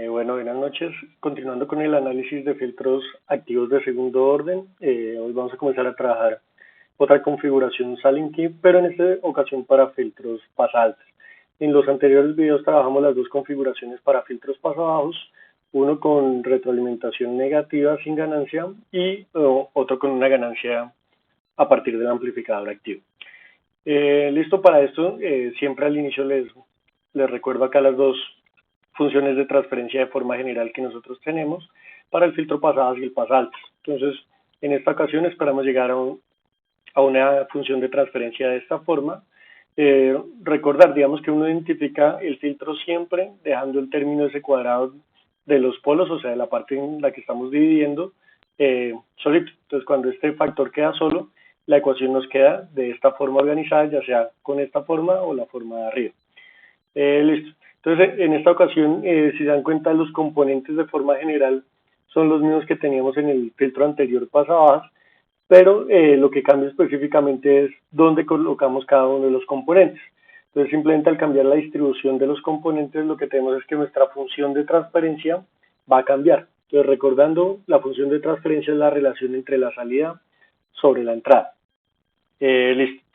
Bueno, buenas noches. Continuando con el análisis de filtros activos de segundo orden, hoy vamos a comenzar a trabajar otra configuración Silent Key, pero en esta ocasión para filtros pasaltos. En los anteriores videos trabajamos las dos configuraciones para filtros pasabajos, uno con retroalimentación negativa sin ganancia y otro con una ganancia a partir del amplificador activo. Listo para esto, siempre al inicio les recuerdo acá las dos funciones de transferencia de forma general que nosotros tenemos para el filtro pasadas y el pasaltos. Entonces, en esta ocasión esperamos llegar a una función de transferencia de esta forma. Recordar, digamos que uno identifica el filtro siempre dejando el término ese cuadrado de los polos, o sea, de la parte en la que estamos dividiendo, solito. Entonces, cuando este factor queda solo, la ecuación nos queda de esta forma organizada, ya sea con esta forma o la forma de arriba. Listo. Entonces, en esta ocasión, si se dan cuenta, los componentes de forma general son los mismos que teníamos en el filtro anterior pasabajas, pero lo que cambia específicamente es dónde colocamos cada uno de los componentes. Entonces, simplemente al cambiar la distribución de los componentes, lo que tenemos es que nuestra función de transferencia va a cambiar. Entonces, recordando, la función de transferencia es la relación entre la salida sobre la entrada. Listo.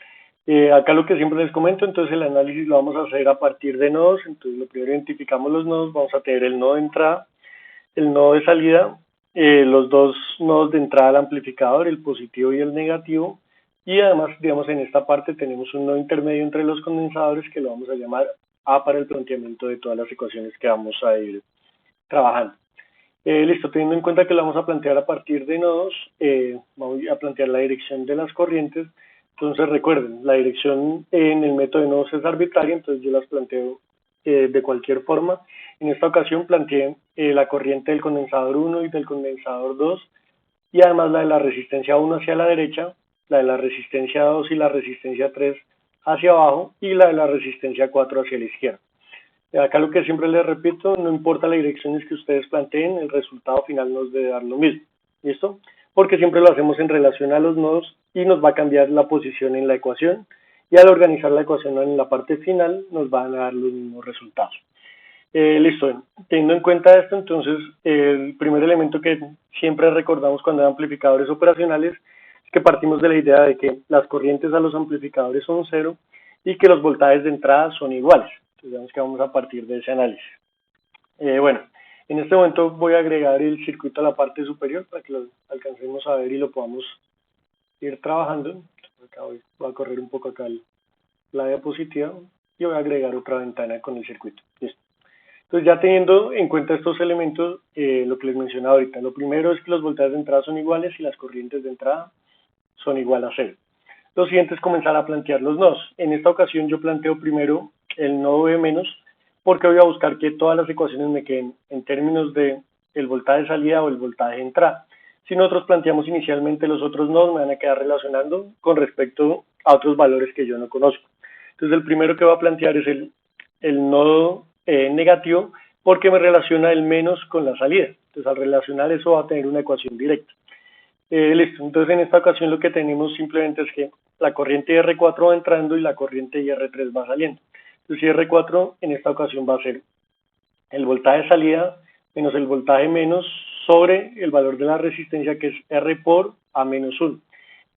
Acá lo que siempre les comento, entonces el análisis lo vamos a hacer a partir de nodos. Entonces, lo primero identificamos los nodos, vamos a tener el nodo de entrada, el nodo de salida, los dos nodos de entrada al amplificador, el positivo y el negativo, y además, digamos, en esta parte tenemos un nodo intermedio entre los condensadores que lo vamos a llamar A para el planteamiento de todas las ecuaciones que vamos a ir trabajando. Listo, teniendo en cuenta que lo vamos a plantear a partir de nodos, vamos a plantear la dirección de las corrientes. Entonces recuerden, la dirección en el método de nodos es arbitraria, entonces yo las planteo de cualquier forma. En esta ocasión planteé la corriente del condensador 1 y del condensador 2 y además la de la resistencia 1 hacia la derecha, la de la resistencia 2 y la resistencia 3 hacia abajo y la de la resistencia 4 hacia la izquierda. Acá lo que siempre les repito, no importa la dirección que ustedes planteen, el resultado final nos debe dar lo mismo. ¿Listo? Porque siempre lo hacemos en relación a los nodos y nos va a cambiar la posición en la ecuación y al organizar la ecuación en la parte final nos van a dar los mismos resultados. Listo, teniendo en cuenta esto, entonces el primer elemento que siempre recordamos cuando hay amplificadores operacionales es que partimos de la idea de que las corrientes a los amplificadores son cero y que los voltajes de entrada son iguales. Entonces, digamos que vamos a partir de ese análisis. Bueno, en este momento voy a agregar el circuito a la parte superior para que lo alcancemos a ver y lo podamos ir trabajando. Acá voy a correr un poco acá la diapositiva y voy a agregar otra ventana con el circuito. Listo. Entonces, ya teniendo en cuenta estos elementos, lo que les mencionaba ahorita, lo primero es que los voltajes de entrada son iguales y las corrientes de entrada son igual a cero. Lo siguiente es comenzar a plantear los nodos. En esta ocasión yo planteo primero el nodo B- porque voy a buscar que todas las ecuaciones me queden en términos de el voltaje de salida o el voltaje de entrada. Si nosotros planteamos inicialmente los otros nodos, me van a quedar relacionando con respecto a otros valores que yo no conozco. Entonces el primero que voy a plantear es el nodo negativo porque me relaciona el menos con la salida. Entonces al relacionar eso va a tener una ecuación directa. Listo, entonces en esta ocasión lo que tenemos simplemente es que la corriente R4 va entrando y la corriente IR3 va saliendo. Entonces R4 en esta ocasión va a ser el voltaje de salida menos el voltaje menos sobre el valor de la resistencia que es R por A menos 1.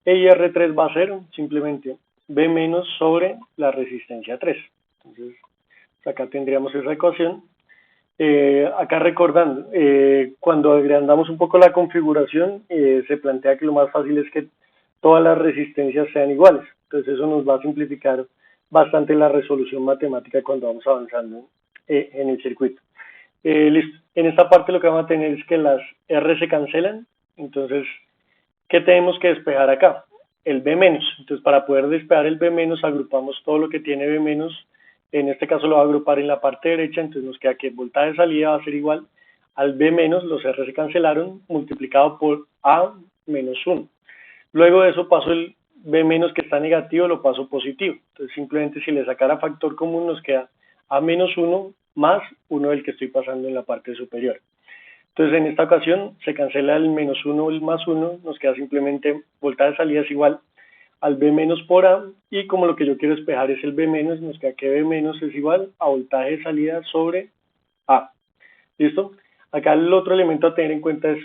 E IR3 va a ser simplemente B menos sobre la resistencia 3. Entonces acá tendríamos esa ecuación. Acá recordando, cuando agrandamos un poco la configuración, se plantea que lo más fácil es que todas las resistencias sean iguales. Entonces eso nos va a simplificar bastante la resolución matemática cuando vamos avanzando en el circuito. Listo. En esta parte lo que vamos a tener es que las R se cancelan. Entonces, ¿qué tenemos que despejar acá? El B menos. Entonces, para poder despejar el B menos, agrupamos todo lo que tiene B menos. En este caso lo voy a agrupar en la parte derecha, entonces nos queda que el voltaje de salida va a ser igual al B menos, los R se cancelaron, multiplicado por A menos 1. Luego de eso paso el B menos que está negativo, lo paso positivo. Entonces simplemente si le sacara factor común nos queda A menos 1 más 1 del que estoy pasando en la parte superior. Entonces en esta ocasión se cancela el menos 1 o el más 1, nos queda simplemente voltaje de salida es igual al B menos por A, y como lo que yo quiero despejar es el B menos, nos queda que B menos es igual a voltaje de salida sobre A. ¿Listo? Acá el otro elemento a tener en cuenta es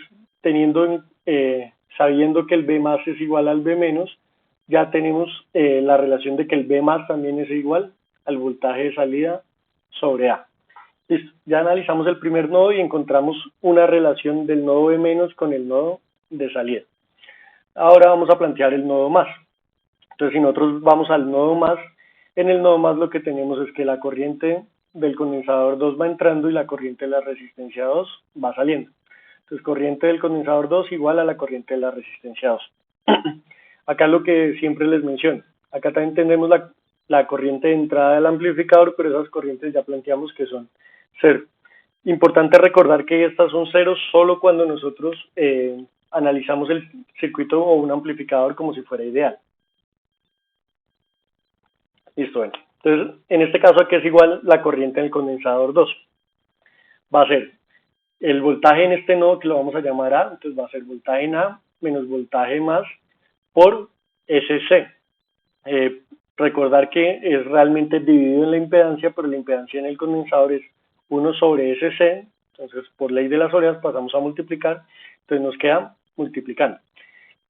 sabiendo que el B más es igual al B menos, ya tenemos la relación de que el B más también es igual al voltaje de salida sobre A. Listo, ya analizamos el primer nodo y encontramos una relación del nodo B menos con el nodo de salida. Ahora vamos a plantear el nodo más. Entonces, si nosotros vamos al nodo más, en el nodo más lo que tenemos es que la corriente del condensador 2 va entrando y la corriente de la resistencia 2 va saliendo. Entonces, corriente del condensador 2 igual a la corriente de la resistencia 2. Acá lo que siempre les menciono, acá también tenemos la corriente de entrada del amplificador, pero esas corrientes ya planteamos que son cero. Importante recordar que estas son ceros solo cuando nosotros analizamos el circuito o un amplificador como si fuera ideal. Listo, bueno. Entonces, en este caso aquí es igual la corriente del condensador 2. Va a ser el voltaje en este nodo que lo vamos a llamar A, entonces va a ser voltaje en A menos voltaje más por SC. Recordar que es realmente dividido en la impedancia, pero la impedancia en el condensador es 1 sobre SC, entonces por ley de las oleas pasamos a multiplicar, entonces nos queda multiplicando.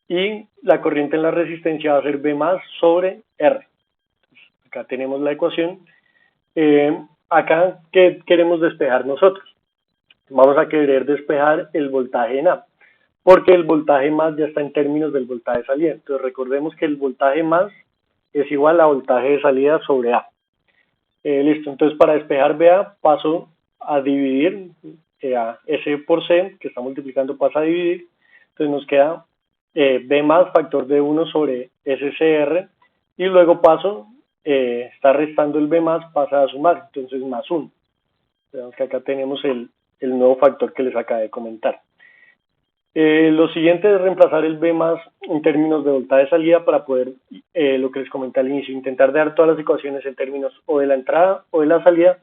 Y la corriente en la resistencia va a ser B más sobre R. Acá tenemos la ecuación. Acá, ¿qué queremos despejar nosotros? Vamos a querer despejar el voltaje en A, porque el voltaje más ya está en términos del voltaje de salida. Entonces recordemos que el voltaje más es igual a voltaje de salida sobre A. Listo, entonces para despejar BA paso a dividir a S por C, que está multiplicando, pasa a dividir. Entonces nos queda B más factor de 1 sobre SCR, y luego paso, está restando el B más, pasa a sumar, entonces más 1. Veamos que acá tenemos el nuevo factor que les acabé de comentar. Lo siguiente es reemplazar el B más en términos de voltaje de salida para poder, lo que les comenté al inicio, intentar dar todas las ecuaciones en términos o de la entrada o de la salida,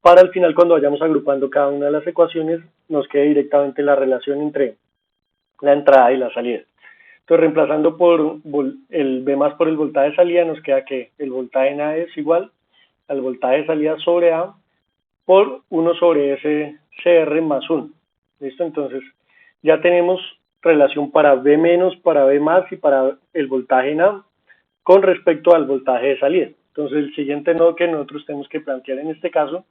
para al final cuando vayamos agrupando cada una de las ecuaciones nos quede directamente la relación entre la entrada y la salida. Entonces, reemplazando por el B más por el voltaje de salida, nos queda que el voltaje en A es igual al voltaje de salida sobre A por 1 sobre SCR más 1. ¿Listo? Entonces, ya tenemos relación para B menos, para B más y para el voltaje en A con respecto al voltaje de salida. Entonces, el siguiente nodo que nosotros tenemos que plantear en este caso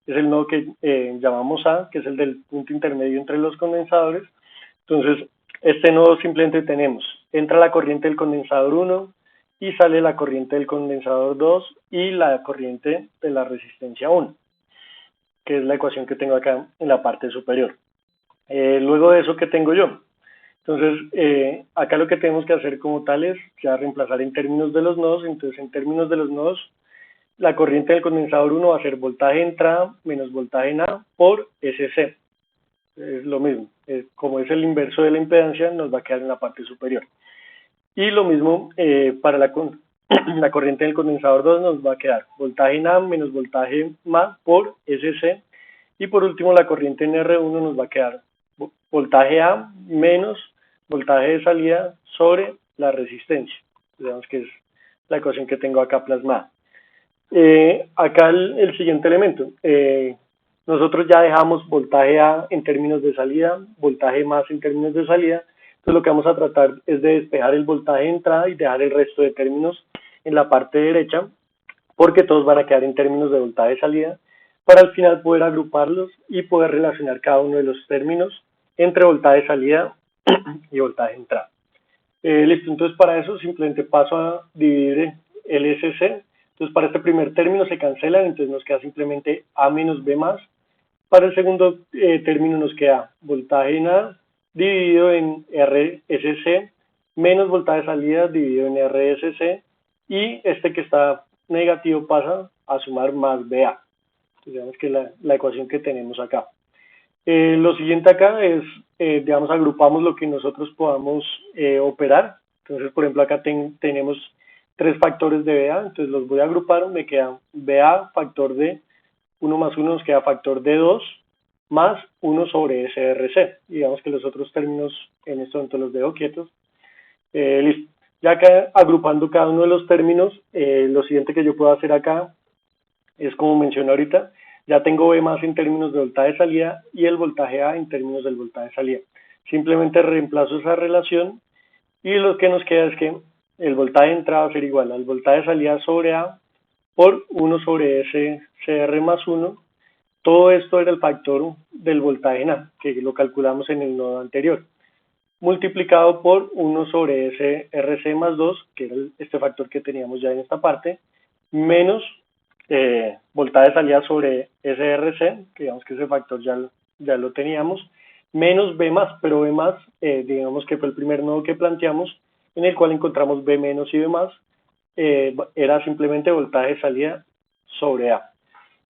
es el nodo que llamamos A, que es el del punto intermedio entre los condensadores. Entonces, este nodo simplemente tenemos, entra la corriente del condensador 1 y sale la corriente del condensador 2 y la corriente de la resistencia 1, que es la ecuación que tengo acá en la parte superior. Luego de eso, ¿qué tengo yo? Entonces, acá lo que tenemos que hacer como tal es ya reemplazar en términos de los nodos. Entonces, en términos de los nodos, la corriente del condensador 1 va a ser voltaje de entrada menos voltaje en A por SC. Es lo mismo, como es el inverso de la impedancia, nos va a quedar en la parte superior. Y lo mismo para la corriente del condensador 2 nos va a quedar voltaje en A menos voltaje más por SC. Y por último, la corriente en R1 nos va a quedar voltaje A menos voltaje de salida sobre la resistencia. Digamos que es la ecuación que tengo acá plasmada. Acá el siguiente elemento. Nosotros ya dejamos voltaje A en términos de salida, voltaje más en términos de salida. Entonces lo que vamos a tratar es de despejar el voltaje de entrada y dejar el resto de términos en la parte derecha, porque todos van a quedar en términos de voltaje de salida, para al final poder agruparlos y poder relacionar cada uno de los términos entre voltaje de salida y voltaje de entrada. Listo, entonces para eso simplemente paso a dividir el SC. Entonces para este primer término se cancelan, entonces nos queda simplemente A menos B más. Para el segundo término nos queda voltaje en A dividido en RSC menos voltaje de salida dividido en RSC, y este que está negativo pasa a sumar más BA. Entonces digamos que es la ecuación que tenemos acá. Lo siguiente acá es, digamos, agrupamos lo que nosotros podamos operar. Entonces, por ejemplo, acá tenemos 3 factores de BA, entonces los voy a agrupar. Me queda BA factor de 1 más 1, nos queda factor de 2 más 1 sobre SRC. Digamos que los otros términos en este momento los dejo quietos. Listo. Ya acá agrupando cada uno de los términos, lo siguiente que yo puedo hacer acá es, como mencioné ahorita, Ya tengo B más en términos de voltaje de salida y el voltaje A en términos del voltaje de salida. Simplemente reemplazo esa relación y lo que nos queda es que el voltaje de entrada va a ser igual al voltaje de salida sobre A por 1 sobre S CR más 1. Todo esto era el factor del voltaje en A, que lo calculamos en el nodo anterior, multiplicado por 1 sobre SRC más 2, que era este factor que teníamos ya en esta parte, menos voltaje de salida sobre SRC, que digamos que ese factor ya lo teníamos, menos B más, pero B más, digamos que fue el primer nodo que planteamos, en el cual encontramos B menos y B más, era simplemente voltaje de salida sobre A.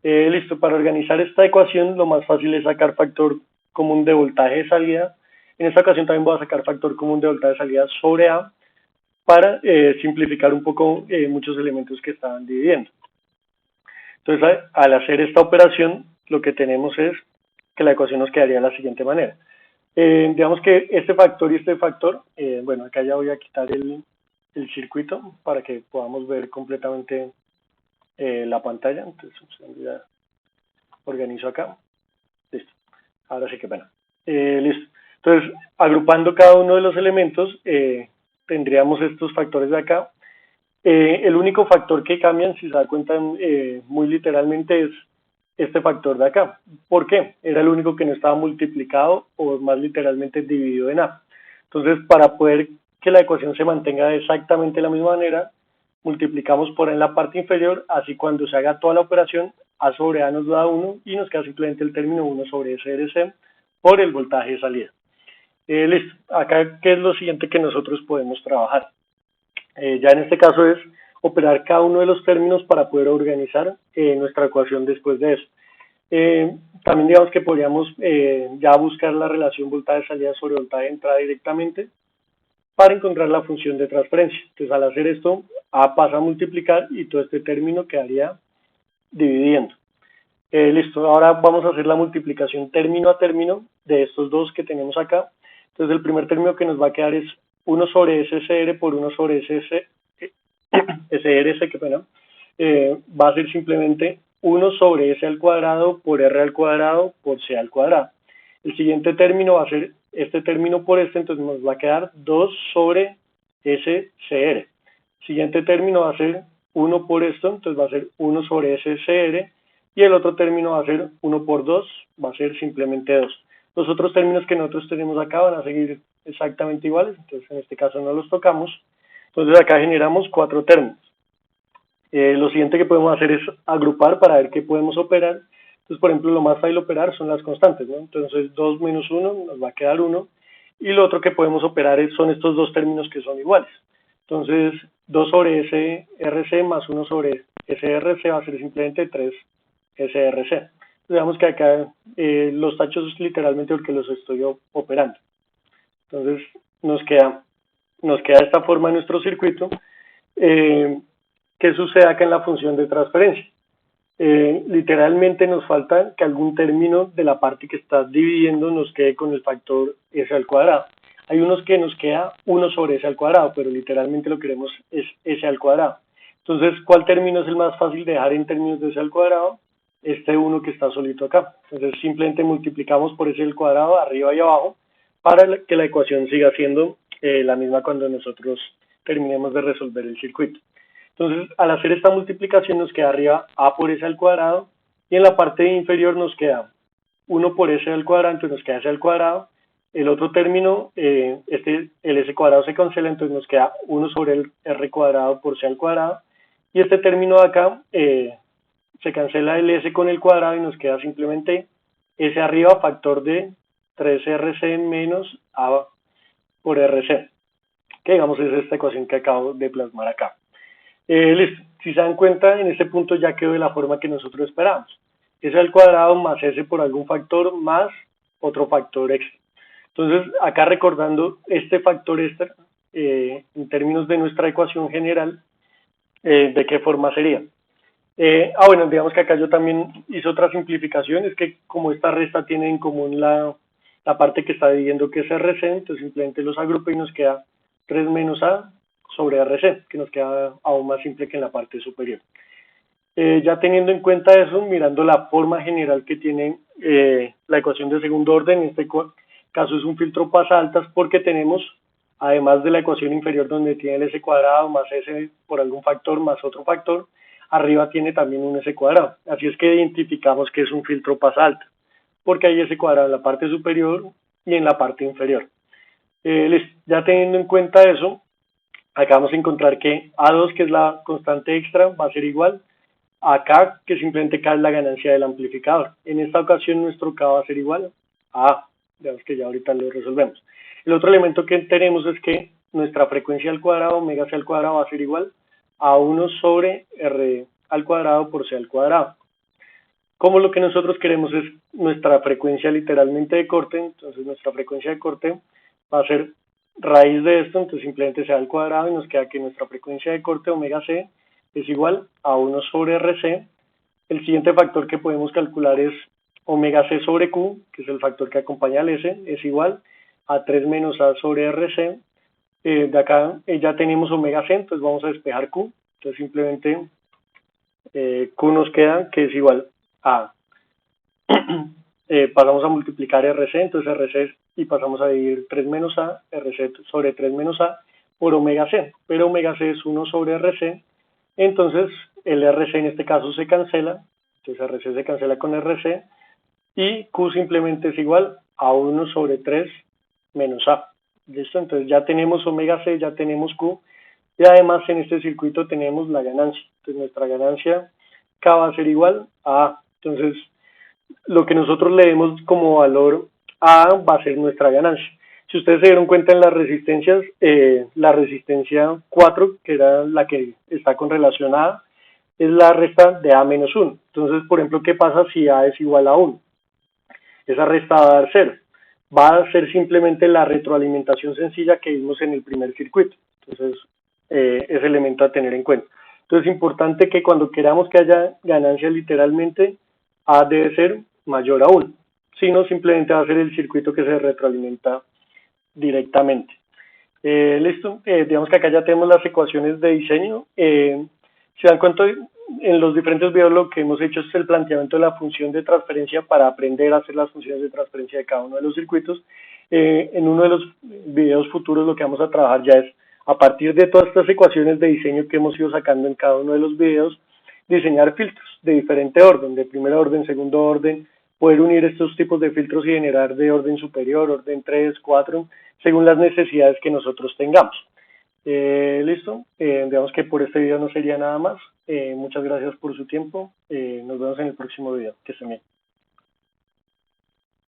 Listo, para organizar esta ecuación lo más fácil es sacar factor común de voltaje de salida. En esta ocasión también voy a sacar factor común de voltaje de salida sobre A para simplificar un poco muchos elementos que estaban dividiendo. Entonces, al hacer esta operación, lo que tenemos es que la ecuación nos quedaría de la siguiente manera. Digamos que este factor y este factor, bueno, acá ya voy a quitar el circuito para que podamos ver completamente la pantalla. Entonces, ya organizo acá. Listo. Ahora sí que bueno. Listo. Entonces, agrupando cada uno de los elementos, tendríamos estos factores de acá. El único factor que cambian, si se da cuenta muy literalmente, es este factor de acá. ¿Por qué? Era el único que no estaba multiplicado o más literalmente dividido en A. Entonces, para poder que la ecuación se mantenga de exactamente la misma manera, multiplicamos por A en la parte inferior, así cuando se haga toda la operación, A sobre A nos da 1 y nos queda simplemente el término 1 sobre SRC por el voltaje de salida. Listo, acá ¿qué es lo siguiente que nosotros podemos trabajar? Ya en este caso es operar cada uno de los términos para poder organizar nuestra ecuación después de eso. También digamos que podríamos ya buscar la relación voltaje de salida sobre voltaje de entrada directamente para encontrar la función de transferencia. Entonces al hacer esto, A pasa a multiplicar y todo este término quedaría dividiendo. Listo, ahora vamos a hacer la multiplicación término a término de estos dos que tenemos acá. Entonces el primer término que nos va a quedar es 1 sobre SCR por 1 sobre SRC, que pena, va a ser simplemente 1 sobre S al cuadrado por R al cuadrado por C al cuadrado. El siguiente término va a ser este término por este, entonces nos va a quedar 2 sobre SCR. Siguiente término va a ser 1 por esto, entonces va a ser 1 sobre SCR, y el otro término va a ser 1 por 2, va a ser simplemente 2. Los otros términos que nosotros tenemos acá van a seguir exactamente iguales, entonces en este caso no los tocamos. Entonces acá generamos 4 términos. Lo siguiente que podemos hacer es agrupar para ver qué podemos operar. Entonces, por ejemplo, lo más fácil operar son las constantes, ¿no? Entonces 2 menos 1 nos va a quedar 1, y lo otro que podemos operar son estos dos términos que son iguales. Entonces 2 sobre SRC más 1 sobre SRC va a ser simplemente 3 SRC. Digamos que acá los tachos es literalmente porque los estoy operando. Entonces nos queda de esta forma nuestro circuito. ¿Qué sucede acá en la función de transferencia? Literalmente nos falta que algún término de la parte que está dividiendo nos quede con el factor S al cuadrado. Hay unos que nos queda 1 sobre S al cuadrado, pero literalmente lo queremos es S al cuadrado. Entonces, ¿cuál término es el más fácil de dejar en términos de S al cuadrado? Este 1 que está solito acá. Entonces, simplemente multiplicamos por S al cuadrado arriba y abajo para que la ecuación siga siendo la misma cuando nosotros terminemos de resolver el circuito. Entonces, al hacer esta multiplicación nos queda arriba A por S al cuadrado, y en la parte inferior nos queda 1 por S al cuadrado, entonces nos queda S al cuadrado. El otro término, el S cuadrado se cancela, entonces nos queda 1 sobre el R cuadrado por C al cuadrado. Y este término de acá, se cancela el S con el cuadrado y nos queda simplemente S arriba, factor de 3RC menos A por RC, que digamos es esta ecuación que acabo de plasmar acá. Listo, si se dan cuenta, en este punto ya quedó de la forma que nosotros esperábamos. S al cuadrado más S por algún factor más otro factor extra. Entonces, acá recordando este factor extra, en términos de nuestra ecuación general, ¿de qué forma sería? Bueno, digamos que acá yo también hice otra simplificación, es que como esta resta tiene en común la parte que está dividiendo, que es RC, entonces simplemente los agrupo y nos queda 3 menos A sobre RC, que nos queda aún más simple que en la parte superior. Ya teniendo en cuenta eso, mirando la forma general que tiene la ecuación de segundo orden, en este caso es un filtro pasa-altas porque tenemos, además de la ecuación inferior donde tiene el s cuadrado más s por algún factor más otro factor, arriba tiene también un s cuadrado. Así es que identificamos que es un filtro pasa-alta, porque hay s cuadrado en la parte superior y en la parte inferior. Ya teniendo en cuenta eso, acá vamos a encontrar que A2, que es la constante extra, va a ser igual acá, que simplemente K es la ganancia del amplificador. En esta ocasión nuestro K va a ser igual a A. Veamos que ya ahorita lo resolvemos. El otro elemento que tenemos es que nuestra frecuencia al cuadrado, omega c al cuadrado, va a ser igual a 1 sobre R al cuadrado por C al cuadrado. Como lo que nosotros queremos es nuestra frecuencia literalmente de corte, entonces nuestra frecuencia de corte va a ser raíz de esto, entonces simplemente C al cuadrado y nos queda que nuestra frecuencia de corte omega c es igual a 1 sobre RC. El siguiente factor que podemos calcular es omega c sobre Q, que es el factor que acompaña al S, es igual a 3 menos A sobre RC. De acá ya tenemos omega c, entonces vamos a despejar Q, entonces simplemente Q nos queda que es igual a pasamos a multiplicar RC, entonces RC y pasamos a dividir 3 menos A, RC sobre 3 menos A por omega C, pero omega C es 1 sobre RC, entonces el RC en este caso se cancela, entonces RC se cancela con RC y Q simplemente es igual a 1 sobre 3 menos A. ¿Listo? Entonces ya tenemos omega C, ya tenemos Q y además en este circuito tenemos la ganancia. Entonces nuestra ganancia K va a ser igual a A. Entonces lo que nosotros le demos como valor a va a ser nuestra ganancia. Si ustedes se dieron cuenta en las resistencias, la resistencia 4, que era la que está con relación a A, es la resta de A menos 1. Entonces, por ejemplo, ¿qué pasa si A es igual a 1? Esa resta va a dar 0. Va a ser simplemente la retroalimentación sencilla que vimos en el primer circuito. Entonces, ese elemento a tener en cuenta. Entonces, es importante que cuando queramos que haya ganancia literalmente, A debe ser mayor a 1. Si no, simplemente va a ser el circuito que se retroalimenta directamente. Listo, digamos que acá ya tenemos las ecuaciones de diseño. Se dan cuenta, en los diferentes videos lo que hemos hecho es el planteamiento de la función de transferencia para aprender a hacer las funciones de transferencia de cada uno de los circuitos. En uno de los videos futuros lo que vamos a trabajar ya es, a partir de todas estas ecuaciones de diseño que hemos ido sacando en cada uno de los videos, diseñar filtros de diferente orden, de primer orden, segundo orden, poder unir estos tipos de filtros y generar de orden superior, orden 3, 4, según las necesidades que nosotros tengamos. Listo, digamos que por este video no sería nada más. Muchas gracias por su tiempo. Nos vemos en el próximo video. Que estén bien.